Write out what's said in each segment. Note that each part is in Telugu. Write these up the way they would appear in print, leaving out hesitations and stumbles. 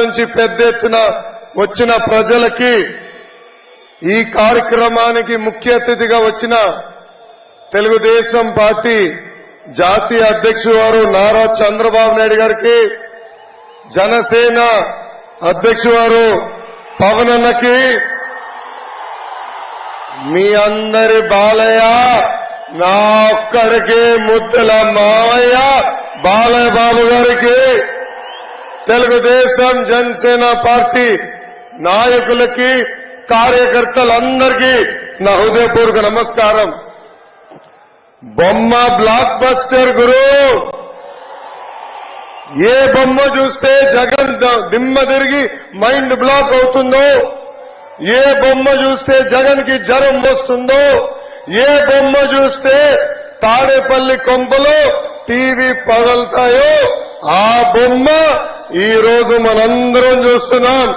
నుంచి పెద్ద ఎత్తున వచ్చిన ప్రజలకి ఈ కార్యక్రమానికి ముఖ్య అతిథిగా వచ్చిన తెలుగుదేశం పార్టీ జాతీయ అధ్యక్షుడు వారు నారా చంద్రబాబు నాయుడు గారికి, జనసేన అధ్యక్షుడు వారు పవన్ అన్నకి, మీ అందరి బాలయ్య, నా ఒక్కడికి ముద్దల మావయ్య బాలయ్య బాబు గారికి, తెలుగుదేశం జనసేన పార్టీ నాయకులకి, కార్యకర్తలందరికీ నా హృదయపూర్వక నమస్కారం. బొమ్మ బ్లాక్ బస్టర్ గురు. ఏ బొమ్మ చూస్తే జగన్ దిమ్మ తిరిగి మైండ్ బ్లాక్ అవుతుందో, ఏ బొమ్మ చూస్తే జగన్ కి జ్వరం వస్తుందో, ఏ బొమ్మ చూస్తే తాడేపల్లి కొంపలో టీవీ పగలుతాయో ఆ బొమ్మ ఈ రోజు మనందరం చూస్తున్నాం.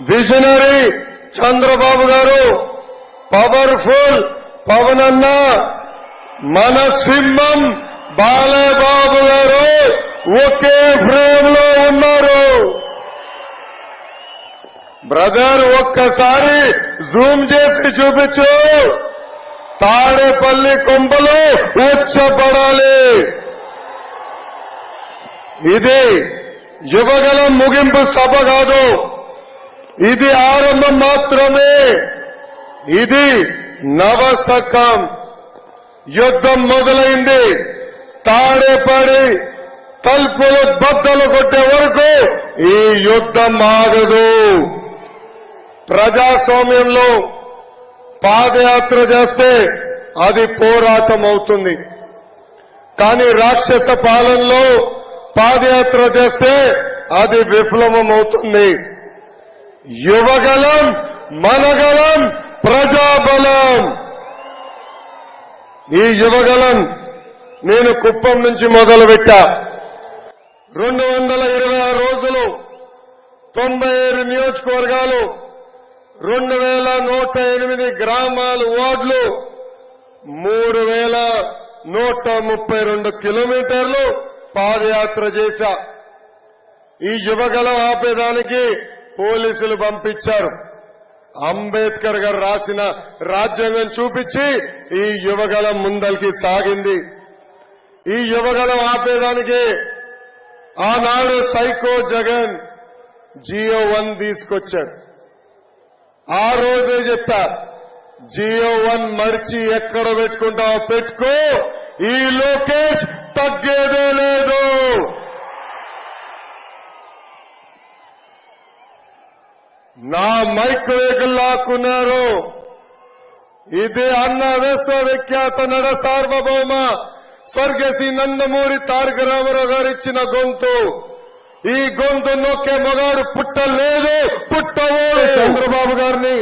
విజనరీ చంద్రబాబు గారు, పవర్ఫుల్ పవన్ అన్న, మన సింహం బాలయ్య బాబు గారు ఒకే ఫ్రేమ్ లో ఉన్నారు. బ్రదర్ ఒక్కసారి జూమ్ చేసి చూపించు. తాడేపల్లి కొంపలు ఉచ్చపడాలి. ఇది యువగలం ముగింపు సభ కాదు, ఇది ఆరంభం మాత్రమే. ఇది నవశకం. యుద్ధం మొదలైంది. తాడేపడి తలుపులు బద్దలు కొట్టే వరకు ఈ యుద్ధం ఆగదు. ప్రజాస్వామ్యంలో పాదయాత్ర చేస్తే అది పోరాటం అవుతుంది. కానీ రాక్షస పాలనలో పాదయాత్ర చేస్తే అది విఫలమవుతుంది. యువగలం, మనగలం, ప్రజాబలం. ఈ యువగలం నేను కుప్పం నుంచి మొదలుపెట్టా. 226 రోజులు, 97 నియోజకవర్గాలు, 2108 గ్రామాలు, వార్డులు, 3132 కిలోమీటర్లు పాదయాత్ర చేశా. ఈ యువగలం ఆపేదానికి పోలీసులు పంపించారు. అంబేద్కర్ గారు రాసిన రాజ్యాంగం చూపించి ఈ యువగలం ముందరికి సాగింది. ఈ యువగలం ఆపేదానికి ఆనాడు సైకో జగన్ జియో 1 తీసుకొచ్చాడు. ఆ రోజే చెప్పా, జియో 1 మర్చి ఎక్కడ పెట్టుకుంటావో పెట్టుకో, ఈ లోకేష్ తగ్గేదే లేదు. నా మైక్ వేగులు లాక్కున్నారు. ఇది అన్న విశ్వవిఖ్యాత నడ సార్వభౌమ స్వర్గశ్రీ నందమూరి తారక రామారావు గారు ఇచ్చిన గొంతు. ఈ గొంతు నొక్కే మగాడు పుట్టలేదు, పుట్టవోడు. చంద్రబాబు గారిని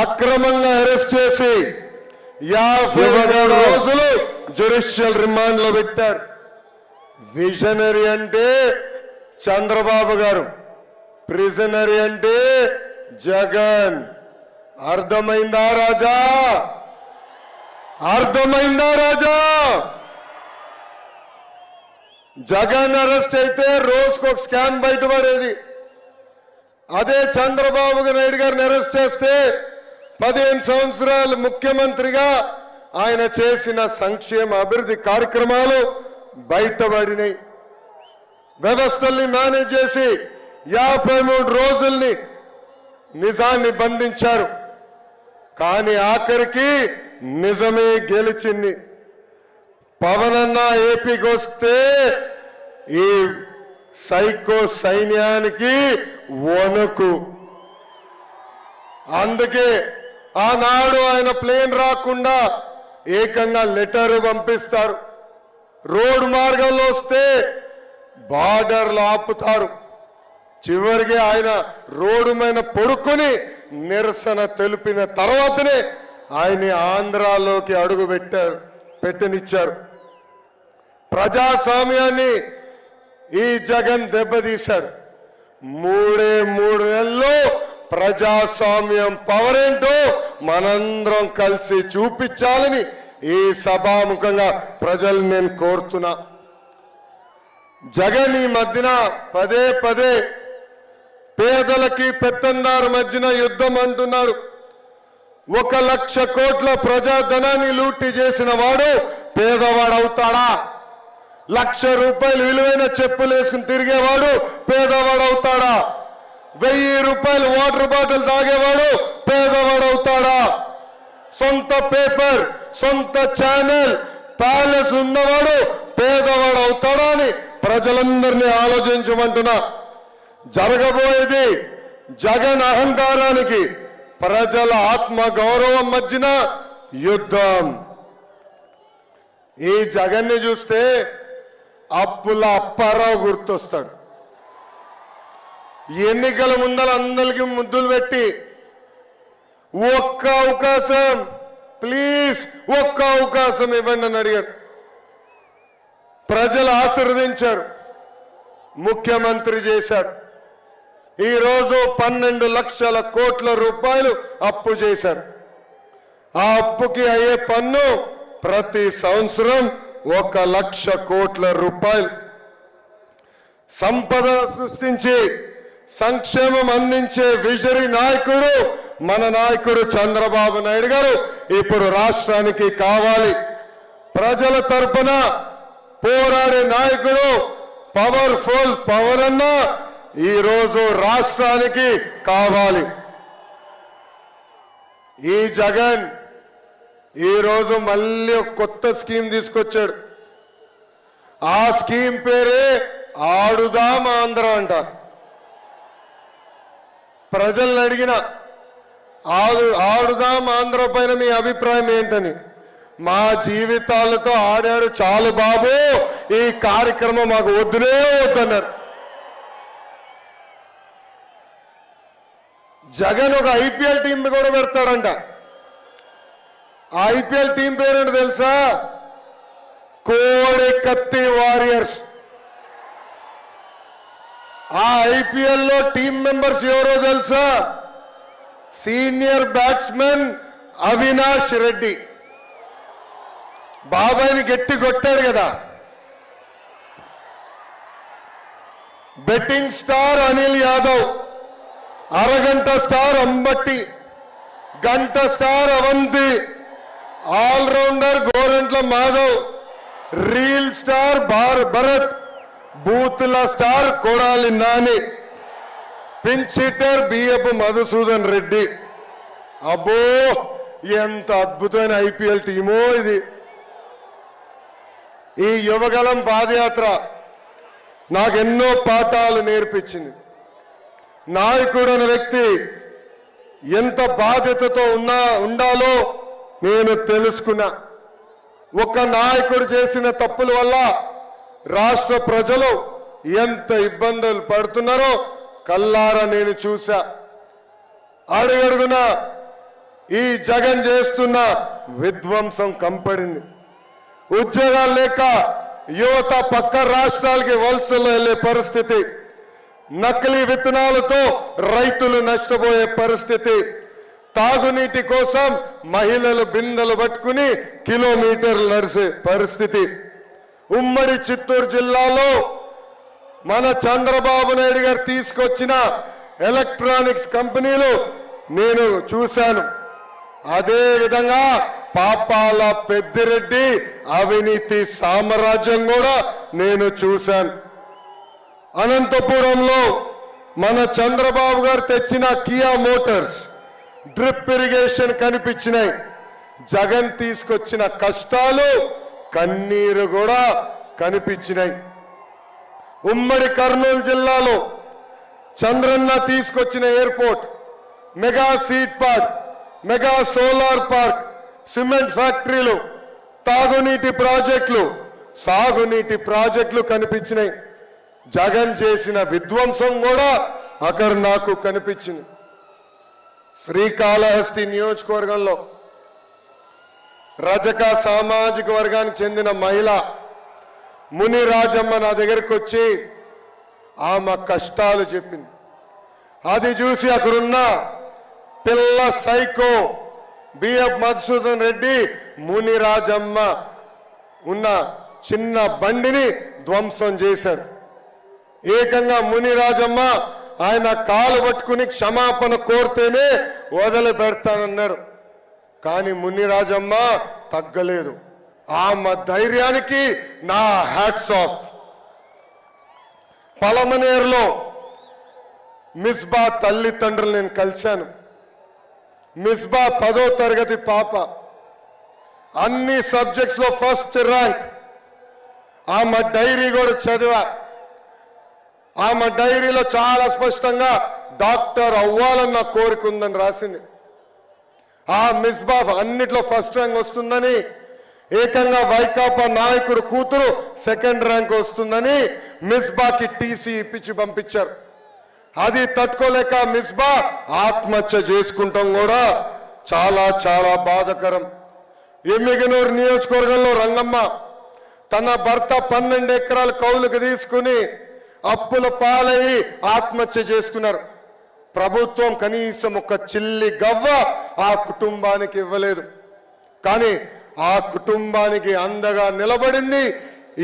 అక్రమంగా అరెస్ట్ చేసి 57 రోజులు జ్యుడిషియల్ రిమాండ్ లో పెట్టారు. విజనరీ అంటే చంద్రబాబు గారు, ప్రిజనరీ అంటే జగన్. అర్థమైందా రాజా? అర్థమైందా రాజా? జగన్ అరెస్ట్ అయితే రోజుకు ఒక స్కామ్ బయటపడేది. అదే చంద్రబాబు నాయుడు గారిని అరెస్ట్ చేస్తే 15 సంవత్సరాలు ముఖ్యమంత్రిగా ఆయన చేసిన సంక్షేమ అభివృద్ధి కార్యక్రమాలు బయటపడినాయి. వ్యవస్థల్ని మేనేజ్ చేసి 53 రోజుల్ని నిజాన్ని బంధించారు. కానీ ఆఖరికి నిజమే గెలిచింది. పవన్ అన్న ఏపీకి వస్తే ఈ సైకో సైన్యానికి వణుకు. అందుకే ఆనాడు ఆయన ప్లేన్ రాకుండా ఏకంగా లెటర్ పంపిస్తారు. రోడ్డు మార్గంలో వస్తే బార్డర్లో ఆపుతారు. చివరికి ఆయన రోడ్డు మీద పడుకొని నిరసన తెలిపిన తర్వాతనే ఆయన్ని ఆంధ్రాలోకి అడుగు పెట్టనిచ్చారు. ప్రజాస్వామ్యాన్ని ఈ జగన్ దెబ్బతీశారు. 3 నెలల్లో ప్రజాస్వామ్యం పవర్ ఏంటో మనందరం కలిసి చూపించాలని ఈ సభాముఖంగా ప్రజలు నేను కోరుతున్నా. జగన్ ఈ మధ్యన పదే పేదలకి పెత్తందారు మధ్యన యుద్ధం అంటున్నాడు. 1,00,000 కోట్ల ప్రజాధనాన్ని లూటీ చేసిన వాడు పేదవాడవుతాడా? 1,00,000 రూపాయలు విలువైన చెప్పులు వేసుకుని తిరిగేవాడు పేదవాడవుతాడా? 1000 రూపాయలు వాటర్ బాటిల్ తాగేవాడు పేదవాడవుతాడా? సొంత పేపర్, సొంత ఛానల్, ప్యాలెస్ ఉన్నవాడు పేదవాడవుతాడా అని ప్రజలందరినీ ఆలోచించమంటున్నా. జరగబోయేది జగన్ అహంకారానికి ప్రజల ఆత్మ గౌరవం మధ్యన యుద్ధం. ఈ జగన్ని చూస్తే అప్పుల అప్పారావు గుర్తొస్తాడు. ఎన్నికల ముందర అందరికి ముద్దులు పెట్టి ఒక్క అవకాశం ప్లీజ్, ఒక్క అవకాశం ఇవ్వండి అని అడిగాడు. ప్రజలు ఆశీర్వదించారు, ముఖ్యమంత్రి చేశాడు. ఈరోజు 12 లక్షల కోట్ల రూపాయలు అప్పు చేశారు. ఆ అప్పుకి అయ్యే పన్ను ప్రతి సంవత్సరం 1,00,000 కోట్ల రూపాయలు. సంపద సృష్టించి సంక్షేమం అందించే విజరీ నాయకుడు మన నాయకుడు చంద్రబాబు నాయుడు గారు ఇప్పుడు రాష్ట్రానికి కావాలి. ప్రజల తరపున పోరాడే నాయకుడు పవర్ఫుల్ పవర్ అన్న ఈరోజు రాష్ట్రానికి కావాలి. ఈ జగన్ ఈరోజు మళ్ళీ ఒక కొత్త స్కీమ్ తీసుకొచ్చాడు. ఆ స్కీమ్ పేరే ఆడుదాం ఆంధ్ర అంట. ప్రజల్ని అడిగిన ఆడుదాం ఆంధ్ర పైన మీ అభిప్రాయం ఏంటని, మా జీవితాలతో ఆడాడు చాలు బాబు, ఈ కార్యక్రమం మాకు వద్దునే వద్దన్నారు. జగన్ ఒక ఐపీఎల్ టీం కూడా పెడతాడంట. ఆ ఐపీఎల్ టీం పేరేంటి తెలుసా? కోడి కత్తి వారియర్స్. ఆ ఐపీఎల్ లో టీం మెంబర్స్ ఎవరో తెలుసా? Senior batsmen Avinash Reddy. బాబాయిని గట్టి కొట్టాడు కదా. బెట్టింగ్ స్టార్ అనిల్ యాదవ్, అరగంట స్టార్ అంబట్టి, గంట star Avanthi, allrounder Gorantla Madhav, reel star Bharath, బూత్ల star Kodali Nani, pinch hitter BF Madhusudan Reddy. అబ్బో ఎంత అద్భుతమైన ఐపీఎల్ టీమో ఇది. ఈ యువగలం పాదయాత్ర నాకెన్నో పాఠాలు నేర్పించింది. నాయకుడు అనే వ్యక్తి ఎంత బాధ్యతతో ఉండాలో నేను తెలుసుకున్నా. ఒక నాయకుడు చేసిన తప్పుల వల్ల రాష్ట్ర ప్రజలు ఎంత ఇబ్బందులు పడుతున్నారో కల్లారా నేను చూశా. అడుగడుగున ఈ జగన్ చేస్తున్న విధ్వంసం కంపడింది. ఉద్యోగాలు లేక యువత పక్క రాష్ట్రాలకి వలసలు వెళ్లే పరిస్థితి, నకిలీ విత్తనాలతో రైతులు నష్టపోయే పరిస్థితి, తాగునీటి కోసం మహిళలు బిందెలు పట్టుకుని కిలోమీటర్లు నడిచే పరిస్థితి. ఉమ్మడి చిత్తూరు జిల్లాలో మన చంద్రబాబు నాయుడు గారు తీసుకొచ్చిన ఎలక్ట్రానిక్స్ కంపెనీలు నేను చూశాను. అదే విధంగా పాపాల పెద్దిరెడ్డి అవినీతి సామ్రాజ్యం కూడా నేను చూశాను. అనంతపురంలో మన చంద్రబాబు గారు తెచ్చిన కియా మోటార్స్ డ్రిప్ ఇరిగేషన్ కనిపించినాయి. జగన్ తీసుకొచ్చిన కష్టాలు కన్నీరు కూడా కనిపించినాయి. ఉమ్మడి కర్నూలు జిల్లాలో చంద్రన్న తీసుకొచ్చిన airport, mega seed park, mega solar park, cement ఫ్యాక్టరీలు, తాగునీటి ప్రాజెక్టులు, సాగునీటి ప్రాజెక్టులు కనిపించినాయి. జగన్ చేసిన విధ్వంసం కూడా అక్కడ నాకు కనిపించింది. శ్రీకాళహస్తి నియోజకవర్గంలో రజక సామాజిక వర్గానికి చెందిన మహిళ ముని రాజమ్మ నా దగ్గరికి వచ్చి ఆమె కష్టాలు చెప్పింది. అది చూసి అక్కడున్న పిల్ల సైకో బిఎఫ్ మధుసూదన్ రెడ్డి ముని రాజమ్మ ఉన్న చిన్న బండిని ధ్వంసం చేశాడు. ఏకంగా ముని రాజమ్మ ఆయన కాలు పట్టుకుని క్షమాపణ కోరితేనే వదిలిపెడతానన్నాడు. కానీ మునిరాజమ్మ తగ్గలేదు. ఆమె ధైర్యానికి నా హ్యాట్స్ ఆఫ్. పలమనేరులో మిస్బా తల్లిదండ్రులు నేను కలిశాను. మిస్బా 10వ తరగతి పాప, అన్ని సబ్జెక్ట్స్ లో ఫస్ట్ ర్యాంక్. ఆమె డైరీ కూడా చదివా. ఆమె డైరీలో చాలా స్పష్టంగా డాక్టర్ అవ్వాలన్న కోరిక ఉందని రాసింది. ఆ మిస్బా అన్నిట్లో ఫస్ట్ ర్యాంక్ వస్తుందని, ఏకంగా వైకాపా నాయకుడు కూతురు సెకండ్ ర్యాంక్ వస్తుందని మిస్బాకి టీసీ ఇప్పించి పంపించారు. అది తట్టుకోలేక మిస్బా ఆత్మహత్య చేసుకుంటాం కూడా చాలా చాలా బాధకరం. ఎమ్మిగనూరు నియోజకవర్గంలో రంగమ్మ తన భర్త 12 ఎకరాల కౌలుకు తీసుకుని అప్పుల పాలయ్యి ఆత్మహత్య చేసుకున్నారు. ప్రభుత్వం కనీసం ఒక చిల్లి గవ్వ ఆ కుటుంబానికి ఇవ్వలేదు. కానీ ఆ కుటుంబానికి అండగా నిలబడింది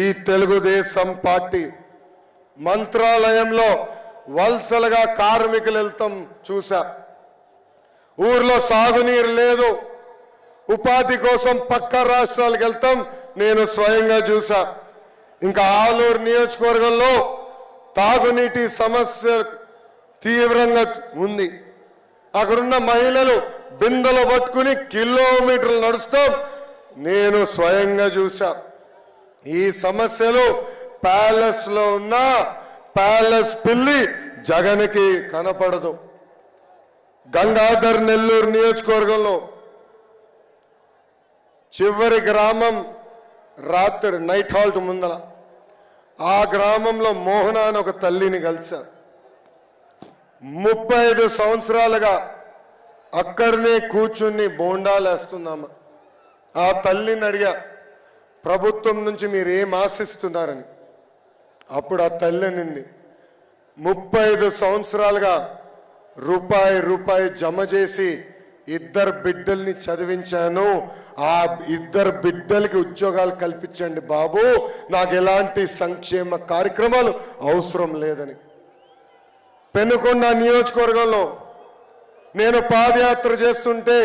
ఈ తెలుగుదేశం పార్టీ. మంత్రాలయంలో వలసలుగా కార్మికులు వెళ్తాం చూసా. ఊర్లో సాగునీరు లేదు, ఉపాధి కోసం పక్క రాష్ట్రాలకు వెళ్తాం నేను స్వయంగా చూసా. ఇంకా ఆలూరు నియోజకవర్గంలో తాగునీటి సమస్య తీవ్రంగా ఉంది. అక్కడున్న మహిళలు బిందెలు పట్టుకుని కిలోమీటర్లు నడుస్తాం నేను స్వయంగా చూసా. ఈ సమస్యలు ప్యాలెస్ లో ఉన్న ప్యాలెస్ పిల్లి జగన్కి కనపడదు. గంగాధర్ నెల్లూరు నియోజకవర్గంలో చివరి గ్రామం రాత్రి నైట్ హాల్ట్ ముందల, ఆ గ్రామంలో మోహన అని ఒక తల్లిని కలిశారు. 35 సంవత్సరాలుగా అక్కడనే కూర్చుని బోండాలేస్తున్నామా. ఆ తల్లిని అడిగా, ప్రభుత్వం నుంచి మీరు ఏం ఆశిస్తున్నారని. అప్పుడు ఆ తల్లి అనింది, 35 సంవత్సరాలుగా రూపాయి జమ చేసి 2 బిడ్డల్ని చదివించాను. ఆ 2 బిడ్డలకి ఉద్యోగాలు కల్పించండి బాబు, నాకు ఎలాంటి సంక్షేమ కార్యక్రమాలు అవసరం లేదని. పెనుకొండ నియోజకవర్గంలో నేను పాదయాత్ర చేస్తుంటే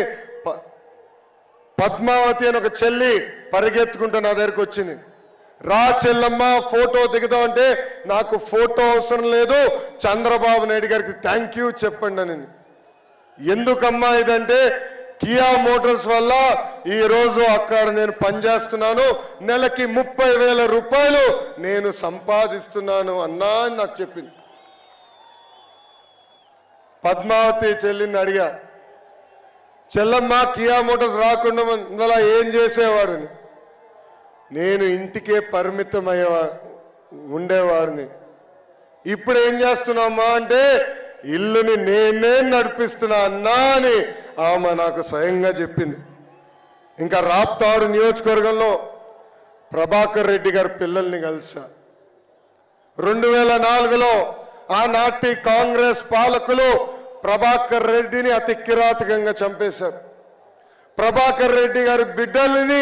పద్మావతి అని ఒక చెల్లి పరిగెత్తుకుంటూ నా దగ్గరకు వచ్చింది. రా చెల్లమ్మ ఫోటో దిగుదాం అంటే, నాకు ఫోటో అవసరం లేదు, చంద్రబాబు నాయుడు గారికి థ్యాంక్ యూ చెప్పండి అని. ఎందుకమ్మా ఇదంటే, కియా మోటార్స్ వల్ల ఈ రోజు అక్కడ నేను పనిచేస్తున్నాను, నెలకి 30,000 రూపాయలు నేను సంపాదిస్తున్నాను అన్నా అని నాకు చెప్పింది. పద్మావతి చెల్లిని అడిగా, చెల్లమ్మ కియా మోటార్స్ రాకుండా ఇందులో ఏం చేసేవాడిని. నేను ఇంటికే పరిమితం ఉండేవాడిని. ఇప్పుడు ఏం చేస్తున్నామా అంటే, ఇల్లుని నేనే నడిపిస్తున్నా అన్నా అని ఆమె నాకు స్వయంగా చెప్పింది. ఇంకా రాప్తాడు నియోజకవర్గంలో ప్రభాకర్ రెడ్డి గారి పిల్లల్ని కలిసా. 2004లో ఆనాటి కాంగ్రెస్ పాలకులు ప్రభాకర్ రెడ్డిని అతి కిరాతకంగా చంపేశారు. ప్రభాకర్ రెడ్డి గారి బిడ్డల్ని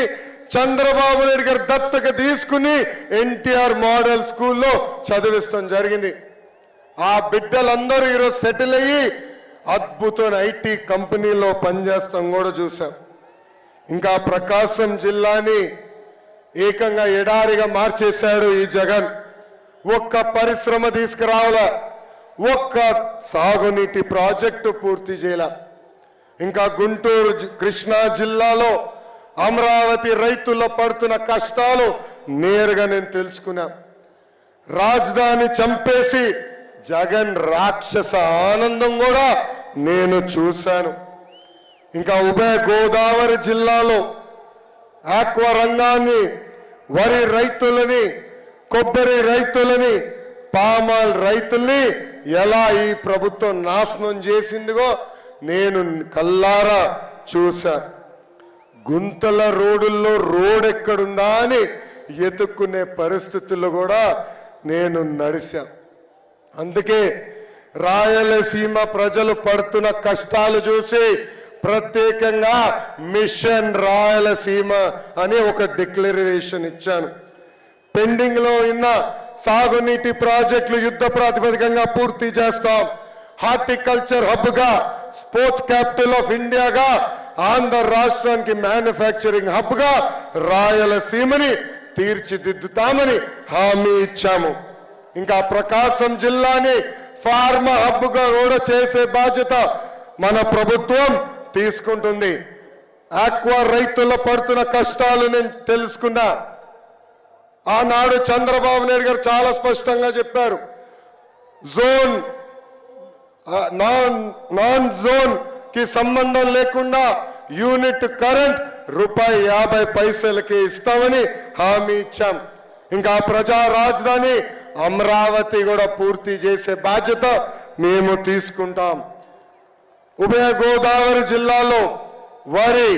చంద్రబాబు నాయుడు గారు దత్తక తీసుకుని ఎన్టీఆర్ మోడల్ స్కూల్లో చదివిస్తాం జరిగింది. ఆ బిడ్డలందరూ ఈరోజు సెటిల్ అయ్యి అద్భుతమైన ఐటీ కంపెనీలో పనిచేస్తాం కూడా చూసాం. ఇంకా ప్రకాశం జిల్లాని ఏకంగా ఎడారిగా మార్చేశాడు ఈ జగన్. ఒక్క పరిశ్రమ తీసుకురావాలా, ఒక్క సాగునీటి ప్రాజెక్టు పూర్తి చేయాల. ఇంకా గుంటూరు కృష్ణా జిల్లాలో అమరావతి రైతుల్లో పడుతున్న కష్టాలు నేరుగా నేను తెలుసుకున్నా. రాజధాని చంపేసి జగన్ రాక్షస ఆనందం కూడా నేను చూశాను. ఇంకా ఉభయ గోదావరి జిల్లాలో ఆక్వా రంగాన్ని, వరి రైతులని, కొబ్బరి రైతులని, పామాల్ రైతుల్ని ఎలా ఈ ప్రభుత్వం నాశనం చేసిందిగో నేను కల్లారా చూశా. గుంతల రోడ్డుల్లో రోడ్ ఎక్కడుందా అని ఎత్తుక్కునే పరిస్థితుల్లో కూడా నేను నడిచా. అందుకే రాయలసీమ ప్రజలు పడుతున్న కష్టాలు చూసి ప్రత్యేకంగా మిషన్ రాయలసీమ అని ఒక డిక్లరేషన్ ఇచ్చాను. పెండింగ్ లో ఉన్న సాగునీటి ప్రాజెక్టులు యుద్ధ ప్రాతిపదికంగా పూర్తి చేస్తాం. హార్టికల్చర్ హబ్ గా, స్పోర్ట్స్ క్యాపిటల్ ఆఫ్ ఇండియాగా, ఆంధ్ర రాష్ట్రానికి మ్యానుఫ్యాక్చరింగ్ హబ్ గా రాయలసీమని తీర్చిదిద్దుతామని హామీ ఇచ్చాము. ఇంకా ప్రకాశం జిల్లాని ఫార్మా హబ్ గా కూడా చేసే బాధ్యత మన ప్రభుత్వం తీసుకుంటుంది. ఆక్వా రైతుల్లో పడుతున్న కష్టాలు నేను తెలుసుకున్నా. ఆనాడు చంద్రబాబు నాయుడు గారు చాలా స్పష్టంగా చెప్పారు, జోన్ నాన్ జోన్ కి సంబంధం లేకుండా యూనిట్ కరెంట్ ₹50 ఇస్తామని హామీ ఇచ్చాం. ఇంకా ప్రజా రాజధాని అమరావతి కూడా పూర్తి చేసే బాధ్యత మేము తీసుకుంటాం. ఉభయ గోదావరి జిల్లాలో వరి,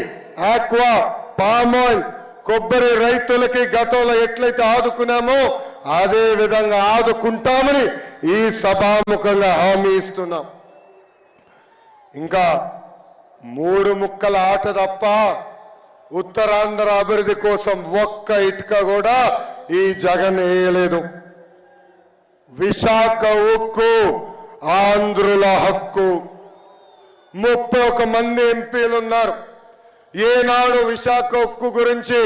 ఆక్వా, పామాయిల్, కొబ్బరి రైతులకి గతంలో ఎట్లయితే ఆదుకున్నామో అదే విధంగా ఆదుకుంటామని ఈ సభాముఖంగా హామీ ఇస్తున్నాం. ఇంకా 3 ముక్కల ఆట తప్ప ఉత్తరాంధ్ర అభివృద్ధి కోసం ఒక్క ఇటుక కూడా ఈ జగన్ వేయలేదు. విశాఖ ఉక్కు ఆంధ్రుల హక్కు. 31 మంది ఎంపీలు ఉన్నారు. ఏనాడు విశాఖ ఉక్కు గురించి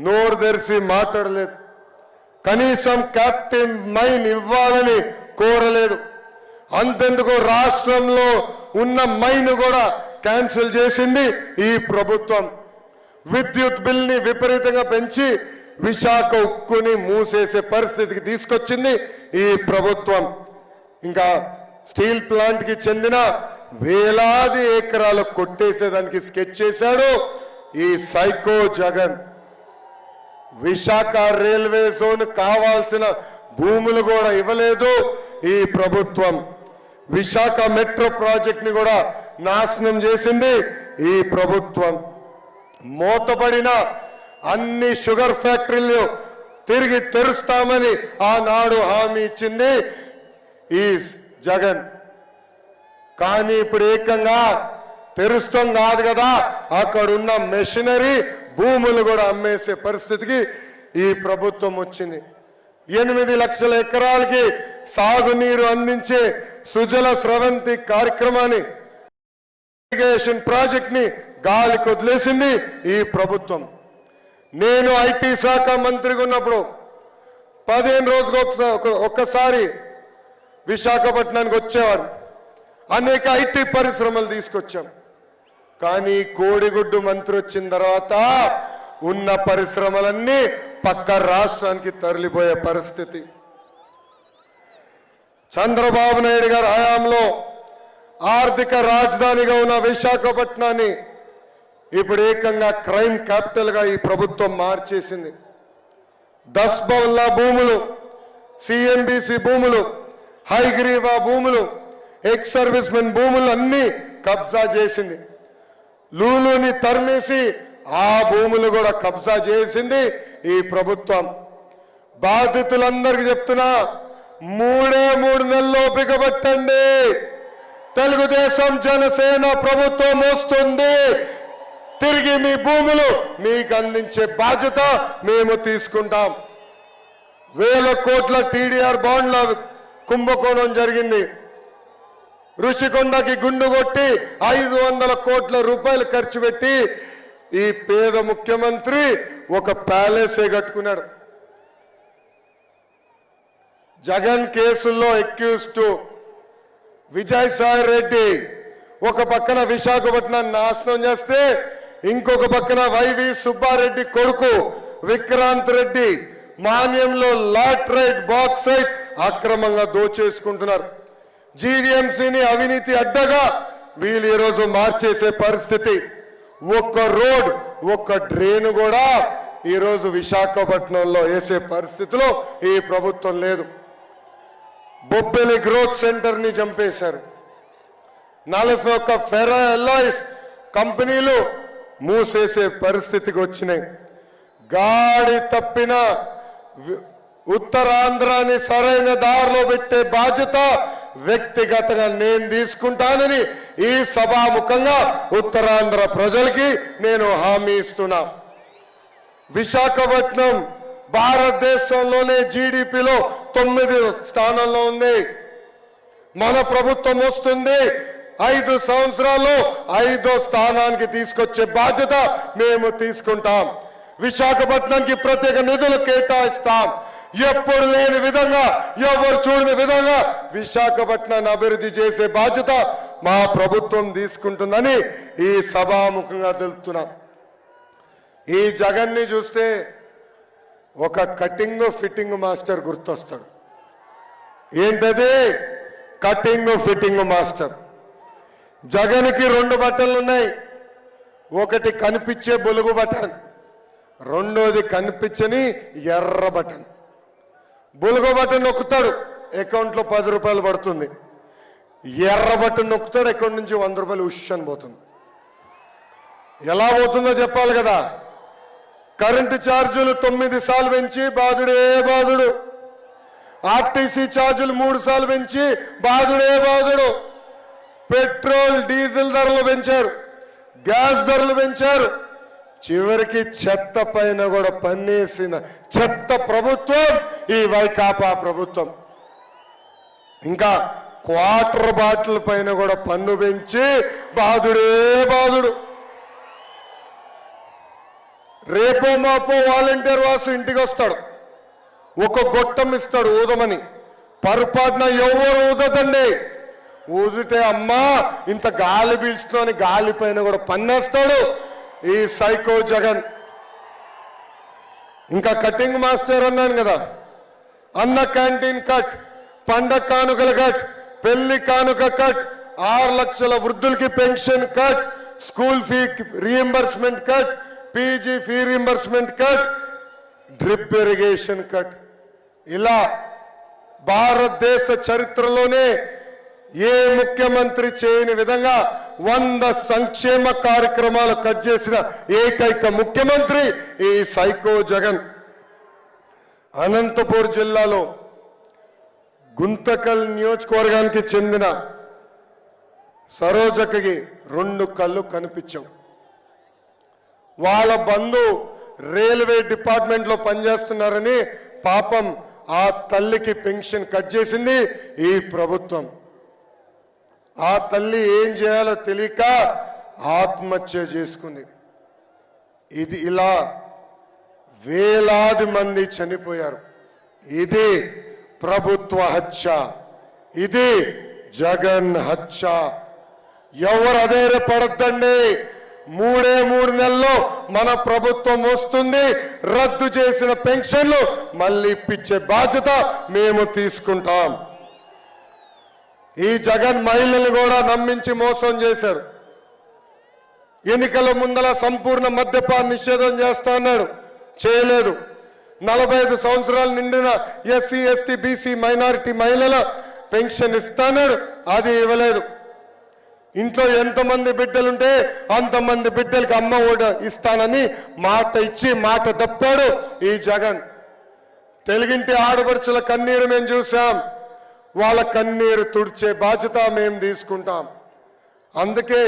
నోరు తెరిచి మాట్లాడలేదు. కనీసం క్యాప్టెన్ మైన్ ఇవ్వాలని కోరలేదు. అంతెందుకు రాష్ట్రంలో ఉన్న మైన్ కూడా క్యాన్సిల్ చేసింది ఈ ప్రభుత్వం. విద్యుత్ బిల్ని విపరీతంగా పెంచి విశాఖ ఉక్కుని మూసేసే పరిస్థితికి తీసుకొచ్చింది ఈ ప్రభుత్వం. ఇంకా స్టీల్ ప్లాంట్ కి చెందిన వేలాది ఎకరాలు కొట్టేసేదానికి స్కెచ్ చేశాడు ఈ psycho Jagan. Visakha railway zone కావాల్సిన భూములు కూడా ఇవ్వలేదు ఈ ప్రభుత్వం. విశాఖ మెట్రో ప్రాజెక్ట్ ని కూడా నాశనం చేసింది ఈ ప్రభుత్వం. మూతపడిన అన్ని షుగర్ ఫ్యాక్టరీలు తిరిగి తెరుస్తామని ఆనాడు హామీ ఇచ్చింది ఈ జగన్. కానీ ఇప్పుడు ఏకంగా తెరుస్తాం కాదు కదా, అక్కడున్న మెషినరీ భూములు కూడా అమ్మేసే పరిస్థితికి ఈ ప్రభుత్వం వచ్చింది. 8 లక్షల ఎకరాలకి సాగునీరు అందించే సుజల స్రవంతి కార్యక్రమాన్ని, ఇరిగేషన్ ప్రాజెక్ట్ ని గాలికి వదిలేసింది ఈ ప్రభుత్వం. నేను ఐటీ శాఖ మంత్రిగా ఉన్నప్పుడు 15 రోజులకు ఒక్కసారి విశాఖపట్నానికి వచ్చేవారు. అనేక ఐటీ పరిశ్రమలు తీసుకొచ్చాం. కానీ కోడిగుడ్డు మంత్రి వచ్చిన తర్వాత ఉన్న పరిశ్రమలన్నీ పక్క రాష్ట్రానికి తరలిపోయే పరిస్థితి. చంద్రబాబు నాయుడు గారి హయాంలో ఆర్థిక రాజధానిగా ఉన్న విశాఖపట్నాన్ని ఇప్పుడు ఏకంగా క్రైమ్ క్యాపిటల్ గా ఈ ప్రభుత్వం మార్చేసింది. దస్బౌల్లా భూములు, సిఎంబిసి భూములు, హైగ్రీవా భూములు, ఎక్స్ సర్వీస్ మెన్ భూములు అన్ని కబ్జా చేసింది. లూలుని తరిమేసి ఆ భూములు కూడా కబ్జా చేసింది ఈ ప్రభుత్వం. బాధితులందరికీ చెప్తున్నా, 3 నెలలు ఓపిక పట్టండి. తెలుగుదేశం జనసేన ప్రభుత్వం వస్తుంది. తిరిగి మీ భూములు మీకు అందించే బాధ్యత మేము తీసుకుంటాం. 1000 కోట్ల టీడీఆర్ బాండ్ల కుంభకోణం జరిగింది. ఋషికొండకి గుండు కొట్టి 500 కోట్ల రూపాయలు ఖర్చు పెట్టి ఈ పేద ముఖ్యమంత్రి ఒక ప్యాలెసే కట్టుకున్నాడు. జగన్ కేసుల్లో ఎక్యూజ్డ్ విజయసాయి రెడ్డి ఒక పక్కన విశాఖపట్నాన్ని నాశనం చేస్తే, ఇంకొక పక్కన వైవి సుబ్బారెడ్డి కొడుకు విక్రాంత్ రెడ్డి మాన్యంలో లాట్రైట్ బాక్సైట్ అక్రమంగా దోచేసుకుంటున్నారు. జీవీఎంసీని అవినీతి అడ్డగా వీళ్ళు ఈరోజు మార్చేసే పరిస్థితి. ఒక్క రోడ్, ఒక్క డ్రైన్ కూడా ఈరోజు విశాఖపట్నంలో వేసే పరిస్థితిలో ఈ ప్రభుత్వం లేదు. బొబ్బిలి గ్రోత్ సెంటర్ ని చంపేశారు. 41 ఫెర్రో అల్లాయ్స్ కంపెనీలు మూసేసే పరిస్థితికి వచ్చినాయి. గాడి తప్పిన ఉత్తరాంధ్రాని సరైన దారిలో పెట్టే బాధ్యత వ్యక్తిగతంగా నేను తీసుకుంటానని ఈ సభాముఖంగా ఉత్తరాంధ్ర ప్రజలకి నేను హామీ ఇస్తున్నా. విశాఖపట్నం భారతదేశంలోనే జీడిపిలో 9వ స్థానంలో ఉంది. మన ప్రభుత్వం వస్తుంది 5 సంవత్సరాల్లో 5వ స్థానానికి తీసుకొచ్చే బాధ్యత మేము తీసుకుంటాం. విశాఖపట్నానికి ప్రత్యేక నిధులు కేటాయిస్తాం. ఎప్పుడు లేని విధంగా, ఎవరు చూడని విధంగా విశాఖపట్నాన్ని అభివృద్ధి చేసే బాధ్యత మా ప్రభుత్వం తీసుకుంటుందని ఈ సభాముఖంగా తెలుపుతున్నా. ఈ జగన్ని చూస్తే ఒక కటింగ్ ఫిట్టింగ్ మాస్టర్ గుర్తొస్తాడు. ఏంటది? Cutting fitting master. జగన్కి 2 బటన్లు ఉన్నాయి. ఒకటి కనిపించే బొలుగు బటన్, రెండోది కనిపించని ఎర్ర బటన్. బొలుగు బటన్ నొక్కుతాడు, అకౌంట్లో 10 రూపాయలు పడుతుంది. ఎర్ర బటన్ నొక్కుతాడు, అకౌంట్ నుంచి 100 రూపాయలు ఉష్ అని పోతుంది. ఎలా పోతుందో చెప్పాలి కదా. కరెంటు ఛార్జీలు 9 సార్లు పెంచి బాధుడే బాధుడు. ఆర్టీసీ ఛార్జీలు 3 సార్లు పెంచి బాధుడే బాధుడు. పెట్రోల్ డీజిల్ ధరలు పెంచారు, గ్యాస్ ధరలు పెంచారు. చివరికి చెత్త పైన కూడా పన్నేసిన చెత్త ప్రభుత్వం ఈ వైకాపా ప్రభుత్వం. ఇంకా క్వార్టర్ బాటిల్ పైన కూడా పన్ను పెంచి బాధుడే బాధుడు. రేపో మాపో వాలంటీర్ వాసు ఇంటికి వస్తాడు, ఒక గొట్టం ఇస్తాడు ఊదమని. పొరపాటున ఎవరు ఊదదండి. ఊదితే అమ్మా ఇంత గాలి పీల్చుకొని గాలి పైన కూడా పన్నేస్తాడు ఈ సైకో జగన్. ఇంకా కటింగ్ మాస్టర్ అన్నాను కదా, అన్న క్యాంటీన్ కట్, పండగ కానుకల కట్, పెళ్లి కానుక కట్, 6 లక్షల వృద్ధులకి pension cut, school fee reimbursement cut, PG fee reimbursement cut, drip irrigation cut. ఇలా భారతదేశ చరిత్రలోనే ఏ ముఖ్యమంత్రి చేయని విధంగా 100 సంక్షేమ కార్యక్రమాలు కట్ చేసిన ఏకైక ముఖ్యమంత్రి ఈ సైకో జగన్. అనంతపూర్ జిల్లాలో గుంతకల్ నియోజకవర్గానికి చెందిన సరోజకి 2 కళ్ళు కనిపించవు. వాళ్ళ బంధు రైల్వే డిపార్ట్మెంట్ లో పనిచేస్తున్నారని పాపం ఆ తల్లికి పెన్షన్ కట్ చేసింది ఈ ప్రభుత్వం. ఆ తల్లి ఏం చేయాలో తెలియక ఆత్మహత్య చేసుకుంది. ఇది ఇలా వేలాది మంది చనిపోయారు. ఇది ప్రభుత్వ హత్య, ఇది జగన్ హత్య. ఎవరు అధైర్యపడద్దండి. 3 నెలల్లో మన ప్రభుత్వం వస్తుంది. రద్దు చేసిన పెన్షన్లు మళ్ళీ ఇప్పించే బాధ్యత మేము తీసుకుంటాం. ఈ జగన్ మహిళల్ని కూడా నమ్మించి మోసం చేశాడు. ఎన్నికల ముందల సంపూర్ణ మద్యపాన నిషేధం చేస్తా అన్నాడు, చేయలేదు. 45 సంవత్సరాలు నిండిన ఎస్సీ ఎస్టీ బీసీ మైనారిటీ మహిళల పెన్షన్ ఇస్తాన్నాడు, అది ఇవ్వలేదు. ఇంట్లో ఎంతమంది బిడ్డలుంటే అంతమంది బిడ్డలకి అమ్మ ఓడ ఇస్తానని మాట ఇచ్చి మాట తప్పాడు ఈ జగన్. తెలుగింటి ఆడపడుచుల కన్నీరు మేము చూసాం. వాళ్ళ కన్నీరు తుడిచే బాధ్యత మేము తీసుకుంటాం. అందుకే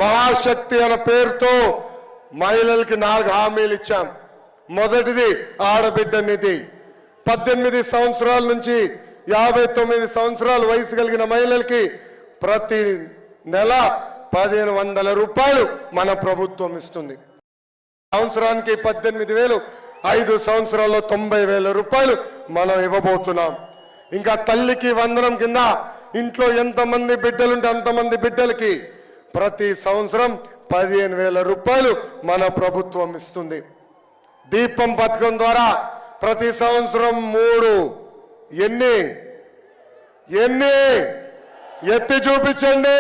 మహాశక్తి అనే పేరుతో మహిళలకి 4 హామీలు ఇచ్చాం. మొదటిది ఆడబిడ్డ నిధి. 18 సంవత్సరాల నుంచి 59 సంవత్సరాల వయసు కలిగిన మహిళలకి ప్రతి నెల 1500 రూపాయలు మన ప్రభుత్వం ఇస్తుంది. సంవత్సరానికి 18,000, 5 సంవత్సరాల్లో 90,000 రూపాయలు మనం ఇవ్వబోతున్నాం. ఇంకా తల్లికి వందనం కింద ఇంట్లో ఎంతమంది బిడ్డలుంటే అంతమంది బిడ్డలకి ప్రతి సంవత్సరం 15,000 రూపాయలు మన ప్రభుత్వం ఇస్తుంది. దీపం పథకం ద్వారా ప్రతి సంవత్సరం 3 ఎన్ని ఎత్తి చూపించండి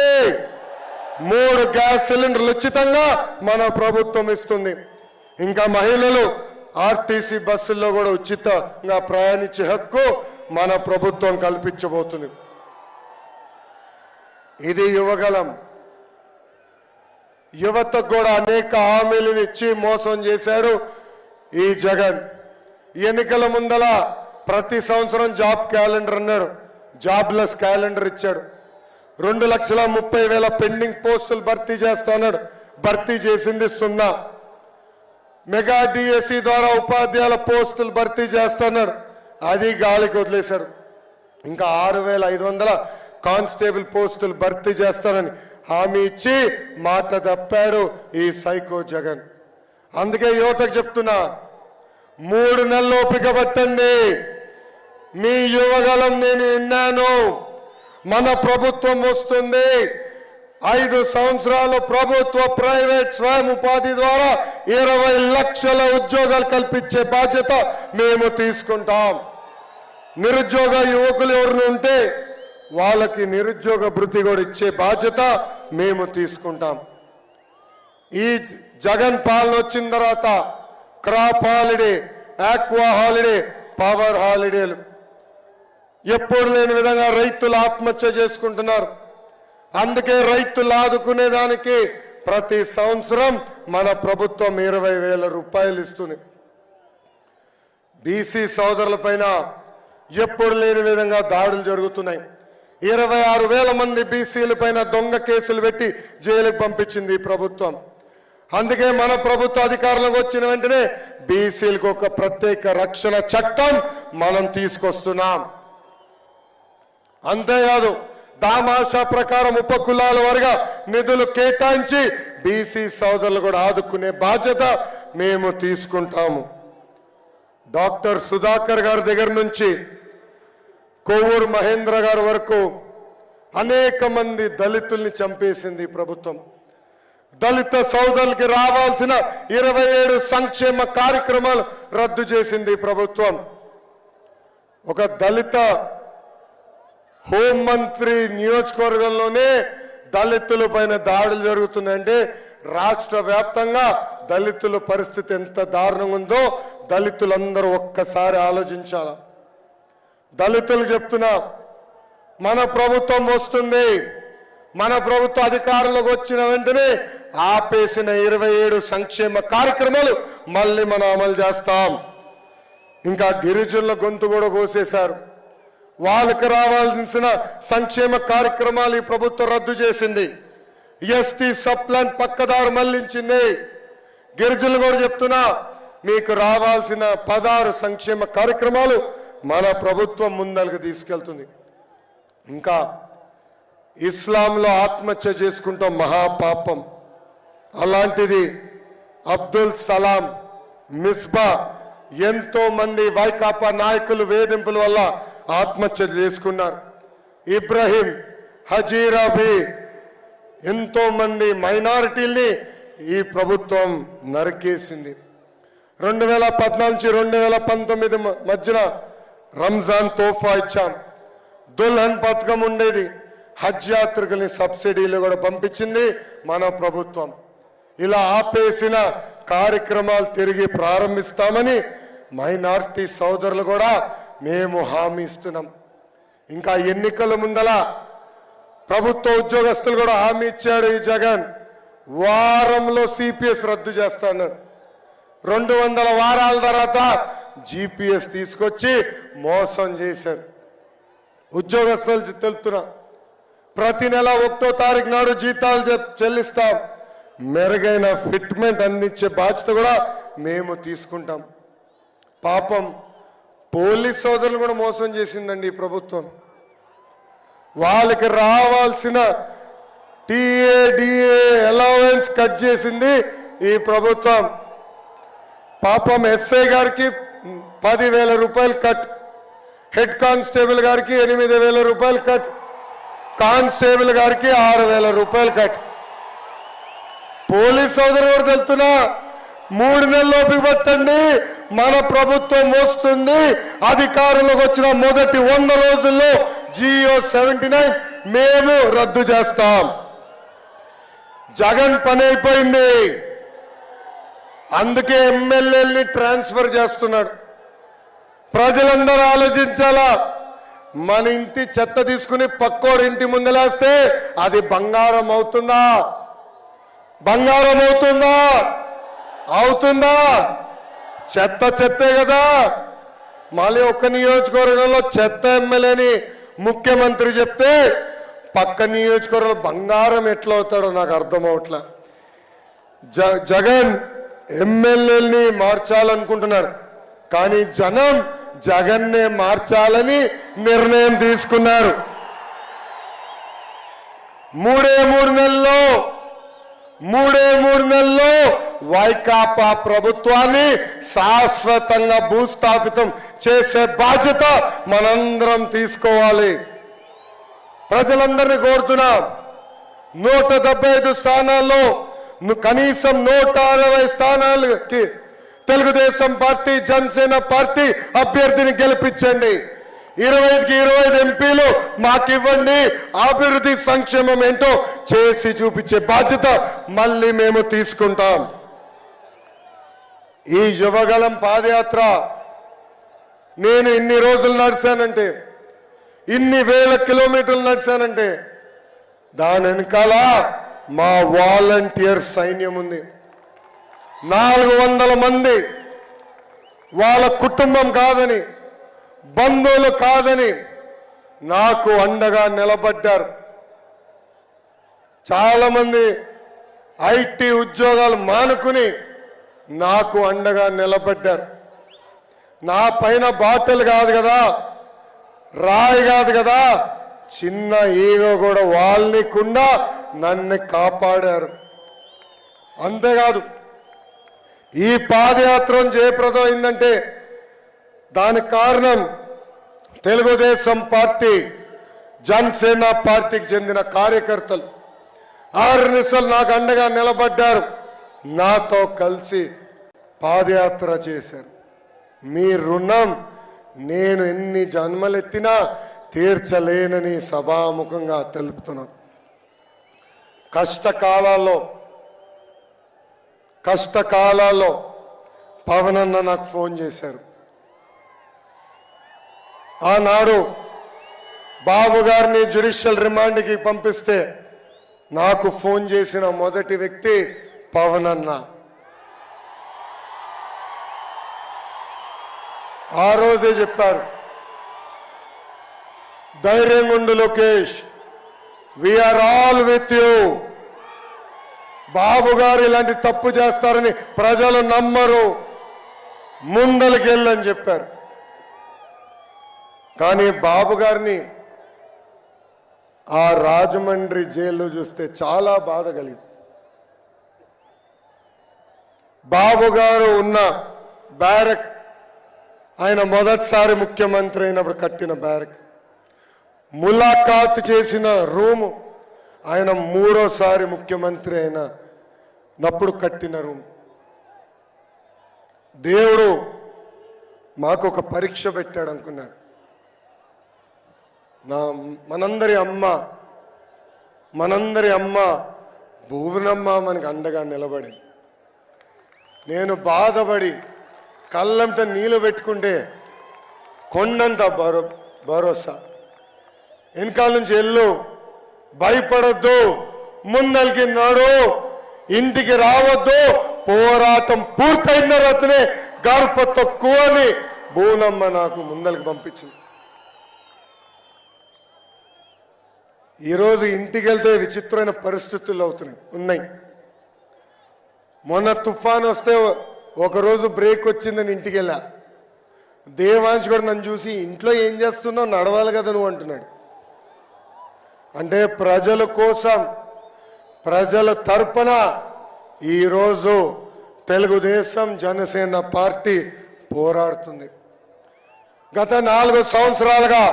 3 గ్యాస్ సిలిండర్లు ఉచితంగా మన ప్రభుత్వం ఇస్తుంది. ఇంకా మహిళలు ఆర్టీసీ బస్సుల్లో కూడా ఉచితంగా ప్రయాణించే హక్కు మన ప్రభుత్వం కల్పించబోతుంది. ఇది యువగలం. యువతకు కూడా అనేక హామీలను ఇచ్చి మోసం చేశాడు ఈ జగన్. ఎన్నికల ముందల ప్రతి సంవత్సరం జాబ్ క్యాలెండర్ అన్నాడు, జాబ్లెస్ క్యాలెండర్ ఇచ్చాడు. 2,30,000 పెండింగ్ పోస్టులు భర్తీ చేస్తున్నాడు, భర్తీ చేసింది 0. మెగా డిఎస్సి ద్వారా ఉపాధ్యాయుల పోస్టులు భర్తీ చేస్తున్నారు, అది గాలికి వదిలేశారు. ఇంకా 6,500 కానిస్టేబుల్ పోస్టులు భర్తీ చేస్తానని హామీ ఇచ్చి మాట తప్పాడు ఈ సైకో జగన్. అందుకే యువతకు చెప్తున్నా, 3 నెలలు ఓపిక పట్టండి. మీ యువగలం నేను విన్నాను. మన ప్రభుత్వం వస్తుంది. 5 సంవత్సరాలు ప్రభుత్వ ప్రైవేట్ స్వయం ఉపాధి ద్వారా 20 లక్షల ఉద్యోగాలు కల్పించే బాధ్యత మేము తీసుకుంటాం. నిరుద్యోగ యువకులు ఎవరు ఉంటే వాళ్ళకి నిరుద్యోగ భృతి కూడా ఇచ్చే బాధ్యత మేము తీసుకుంటాం. ఈ జగన్ పాలన వచ్చిన తర్వాత crop holiday, aqua holiday, power హాలిడేలు ఎప్పుడు లేని విధంగా రైతులు ఆత్మహత్య చేసుకుంటున్నారు. అందుకే రైతులు ఆదుకునేదానికి ప్రతి సంవత్సరం మన ప్రభుత్వం 20,000 రూపాయలు ఇస్తుంది. బీసీ సోదరుల పైన ఎప్పుడు లేని విధంగా దాడులు జరుగుతున్నాయి. 26,000 మంది బీసీల పైన దొంగ కేసులు పెట్టి జైలుకు పంపించింది ఈ ప్రభుత్వం. అందుకే మన ప్రభుత్వ అధికారంలోకి వచ్చిన వెంటనే బీసీలకు ఒక ప్రత్యేక రక్షణ చట్టం మనం తీసుకొస్తున్నాం. అంతేకాదు, దామాషా ప్రకారం ఉపకులాల వారిగా నిధులు కేటాయించి బీసీ సోదరులు కూడా ఆదుకునే బాధ్యత మేము తీసుకుంటాము. డాక్టర్ సుధాకర్ గారి దగ్గర నుంచి కోవూరు మహేంద్ర గారి వరకు అనేక మంది దళితుల్ని చంపేసింది ప్రభుత్వం. దళిత సోదరులకి రావాల్సిన 27 సంక్షేమ కార్యక్రమాలు రద్దు చేసింది ప్రభుత్వం. ఒక దళిత హోంమంత్రి నియోజకవర్గంలోనే దళితుల పైన దాడులు జరుగుతున్నాయంటే రాష్ట్ర వ్యాప్తంగా దళితుల పరిస్థితి ఎంత దారుణంగా ఉందో దళితులందరూ ఒక్కసారి ఆలోచించాల. దళితులు చెప్తున్నా, మన ప్రభుత్వం వస్తుంది. మన ప్రభుత్వ అధికారంలోకి వచ్చిన వెంటనే ఆపేసిన 27 సంక్షేమ కార్యక్రమాలు మళ్ళీ మనం అమలు చేస్తాం. ఇంకా గిరిజనుల గొంతు కూడా కోసేశారు. వాళ్ళకి రావాల్సిన సంక్షేమ కార్యక్రమాలు ఈ ప్రభుత్వం రద్దు చేసింది. ఎస్టీ సబ్ ప్లాన్ పక్కదారు మళ్లించింది. గిరిజనులు కూడా చెప్తున్నా, మీకు రావాల్సిన 16 సంక్షేమ కార్యక్రమాలు మన ప్రభుత్వం ముందరకు తీసుకెళ్తుంది. ఇంకా ఇస్లాంలో ఆత్మహత్య చేసుకుంటాం మహాపాపం. అలాంటిది అబ్దుల్ సలాం, మిస్బా, ఎంతో మంది వైకాపా నాయకులు వేధింపుల వల్ల ఆత్మహత్య చేసుకున్నారు. ఇబ్రహీం, హజీరాబీ, ఎంతో మంది మైనారిటీల్ని ఈ ప్రభుత్వం నరికేసింది. 2014 నుంచి 2019 మధ్యన రంజాన్ తోఫా ఇచ్చాం. దుల్హన్ పథకం ఉండేది. హజ్ యాత్రికుల్ని సబ్సిడీలు కూడా పంపించింది మన ప్రభుత్వం. ఇలా ఆపేసిన కార్యక్రమాలు తిరిగి ప్రారంభిస్తామని మైనారిటీ సోదరులు కూడా మేము హామీ ఇస్తున్నాం. ఇంకా ఎన్నికల ముందల ప్రభుత్వ ఉద్యోగస్తులు కూడా హామీ ఇచ్చాడు ఈ జగన్. వారంలో సిపిఎస్ రద్దు చేస్తాను. 200 వారాల తర్వాత జిపిఎస్ తీసుకొచ్చి మోసం చేశారు. ఉద్యోగస్తులు తెలుపుతున్నా, ప్రతి నెల 1వ తారీఖు నాడు జీతాలు చెల్లిస్తాం. మెరుగైన ఫిట్మెంట్ అందించే బాధ్యత కూడా మేము తీసుకుంటాం. పాపం పోలీస్ సోదరులు కూడా మోసం చేసిందండి ఈ ప్రభుత్వం. వాళ్ళకి రావాల్సిన టీఏ డిఏ అలవెన్స్ కట్ చేసింది ఈ ప్రభుత్వం. పాపం ఎస్ఐ గారికి 10,000 రూపాయలు కట్, హెడ్ కానిస్టేబుల్ గారికి 8,000 రూపాయలు కట్, కానిస్టేబుల్ గారికి 6,000 రూపాయలు కట్. పోలీస్ సోదరు కూడా తెలుస్తున్నా, 3 నెలలు ఓపిక పట్టండి, మన ప్రభుత్వం వస్తుంది. అధికారంలోకి వచ్చిన మొదటి 100 రోజుల్లో జియో 79 మేము రద్దు చేస్తాం. జగన్ పని అయిపోయింది. అందుకే ఎమ్మెల్యేలని ట్రాన్స్ఫర్ చేస్తున్నాడు. ప్రజలందరూ ఆలోచించాలా. మన ఇంటి చెత్త తీసుకుని పక్కోడి ఇంటి ముందలేస్తే అది బంగారం అవుతుందా? బంగారం అవుతుందా? అవుతుందా? చెత్త చెత్తే కదా. మళ్ళీ ఒక్క నియోజకవర్గంలో చెత్త ఎమ్మెల్యేని ముఖ్యమంత్రి చెప్తే పక్క నియోజకవర్గంలో బంగారం ఎట్లా అవుతాడో నాకు అర్థం అవట్లా. జగన్ ఎమ్మెల్యేల్ని మార్చాలనుకుంటున్నారు. కానీ జనం జగన్నే మార్చాలని నిర్ణయం తీసుకున్నారు. మూడే మూడు నెలల్లో వైకాపా ప్రభుత్వాన్ని శాశ్వతంగా భూస్థాపితం చేసే బాధ్యత మనందరం తీసుకోవాలి. ప్రజలందరినీ కోరుతున్నాం, 175 స్థానాల్లో కనీసం 160 స్థానాలకి తెలుగుదేశం పార్టీ, జనసేన పార్టీ అభ్యర్థిని గెలిపించండి. 20కి 25 ఎంపీలు మాకివ్వండి. అభివృద్ధి సంక్షేమం ఏంటో చేసి చూపించే బాధ్యత మళ్ళీ మేము తీసుకుంటాం. ఈ యువగలం పాదయాత్ర నేను ఇన్ని రోజులు నడిచానంటే, ఇన్ని వేల కిలోమీటర్లు నడిచానంటే దాని వెనకాల మా వాలంటీర్ సైన్యం ఉంది. 400 మంది వాళ్ళ కుటుంబం కాదని, బంధువులు కాదని నాకు అండగా నిలబడ్డారు. చాలా మంది ఐటీ ఉద్యోగాలు మానుకుని నాకు అండగా నిలబడ్డారు. నా పైన బాటలు కాదు కదా, రాయి కాదు కదా, చిన్న ఈగో కూడా వాళ్ళనికుండా నన్ను కాపాడారు. అంతేకాదు, ఈ పాదయాత్ర జయప్రదం అయిందంటే దానికి కారణం తెలుగుదేశం పార్టీ, జనసేన పార్టీకి చెందిన కార్యకర్తలు 6 నిమిషాలు నాకు అండగా నిలబడ్డారు. నాతో కలిసి పాదయాత్ర చేశారు. మీ రుణం నేను ఎన్ని జన్మలెత్తినా తీర్చలేనని సభాముఖంగా తెలుపుతున్నాను. కష్టకాలాల్లో పవన్ అన్న నాకు ఫోన్ చేశారు. ఆనాడు బాబు గారిని జ్యుడిషియల్ రిమాండ్కి పంపిస్తే నాకు ఫోన్ చేసిన మొదటి వ్యక్తి పవన్ అన్న. ఆ రోజే చెప్పారు, ధైర్యంగా ఉండు Lokesh, we are all with. You గారు ఇలాంటి తప్పు చేస్తారని ప్రజలు నమ్మరు, ముందలకి వెళ్ళని చెప్పారు. కానీ బాబు గారిని ఆ రాజమండ్రి జైల్లో చూస్తే చాలా బాధ కలిగింది. బాబు గారు ఉన్న బ్యారక్, ఆయన మొదటిసారి ముఖ్యమంత్రి అయినప్పుడు కట్టిన బ్యారక్, ములాఖాత్ చేసిన రూము ఆయన 3వ ముఖ్యమంత్రి అయినప్పుడు కట్టిన రూమ్. దేవుడు మాకు ఒక పరీక్ష పెట్టాడు అనుకున్నాడు. మనందరి అమ్మ భువనమ్మ మనకు అండగా నిలబడింది. నేను బాధపడి కళ్ళంట నీళ్ళు పెట్టుకుంటే కొండంత భరోసా. వెనకాల నుంచి వెళ్ళు, భయపడొద్దు, ముందలికి నాడు, ఇంటికి రావద్దు, పోరాటం పూర్తయిన తర్వాతనే గర్భ తక్కువని భువనమ్మ నాకు ముందలికి పంపించింది. ఈరోజు ఇంటికి వెళ్తే విచిత్రమైన పరిస్థితులు ఉన్నాయి. మొన్న తుఫాన్ వస్తే ఒకరోజు బ్రేక్ వచ్చిందని ఇంటికి వెళ్ళా. దేవాంశ్ కూడా నన్ను చూసి ఇంట్లో ఏం చేస్తున్నావు, నడవాలి కదా నువ్వు అంటున్నాడు. అంటే ప్రజల కోసం, ప్రజల తరపున ఈరోజు తెలుగుదేశం జనసేన పార్టీ పోరాడుతుంది. గత 4 సంవత్సరాలుగా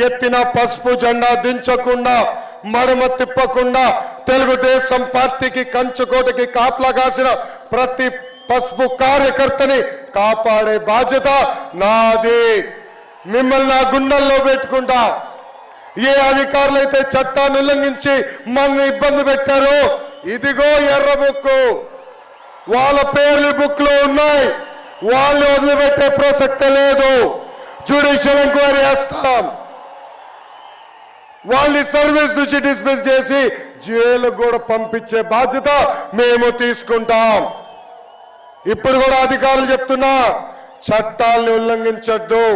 ఎత్తిన పసుపు జెండా దించకుండా, మడమ తిప్పకుండా తెలుగుదేశం పార్టీకి కంచుకోటకి కాపలా కాసిన ప్రతి పసుపు కార్యకర్తని కాపాడే బాధ్యత నాది. మిమ్మల్ని నా గుండెల్లో పెట్టుకుంటా. ఏ అధికారులు అయితే చట్టాన్ని ఉల్లంఘించి మనల్ని ఇబ్బంది పెట్టారో, ఇదిగో ఎర్ర బుక్కు, వాళ్ళ పేర్లు బుక్ లో ఉన్నాయి. వాళ్ళు వదిలిపెట్టే ప్రసక్తే లేదు. జ్యుడిషియల్ ఎంక్వైరీ చేస్తాం. వాళ్ళని సర్వీస్ నుంచి డిస్మిస్ చేసి జైలు కూడా పంపించే బాధ్యత మేము తీసుకుంటాం. ఇప్పుడు కూడా అధికారులు చెప్తున్నా, చట్టాలని ఉల్లంఘించొద్దు,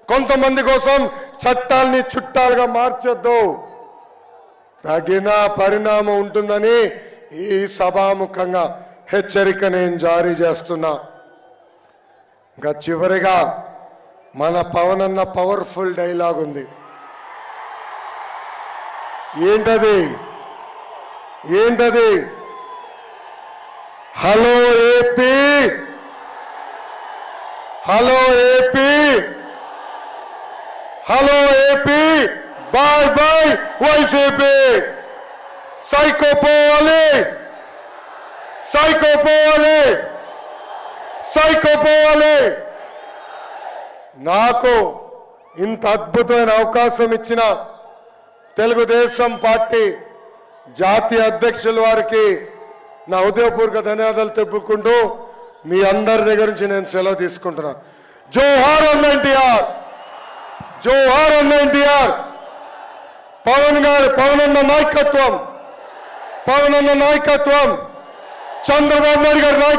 కొంతమంది కోసం చట్టాలని చుట్టాలుగా మార్చొద్దు, తగిన పరిణామం ఉంటుందని ఈ సభాముఖంగా హెచ్చరిక నేను జారీ చేస్తున్నా. ఇంకా చివరిగా మన పవన్ అన్న పవర్ఫుల్ డైలాగ్ ఉంది. ఏంటది? Hello AP, hello AP, hello AP, bye bye YCP. Psycho పోవాలి, సైకో పోవాలి, సైకో పోవాలి. నాకు ఇంత అద్భుతమైన అవకాశం ఇచ్చిన తెలుగుదేశం పార్టీ జాతీయ అధ్యక్షుల వారికి నా హృదయపూర్వక ధన్యవాదాలు తెలుపుకుంటూ మీ అందరి దగ్గర నుంచి నేను సెలవు తీసుకుంటున్నా. జోహార్ అన్న ఎన్టీఆర్, జోహార్ అన్న ఎన్టీఆర్. పవన్ అన్న నాయకత్వం, చంద్రబాబు నాయుడు గారి నాయకత్వం.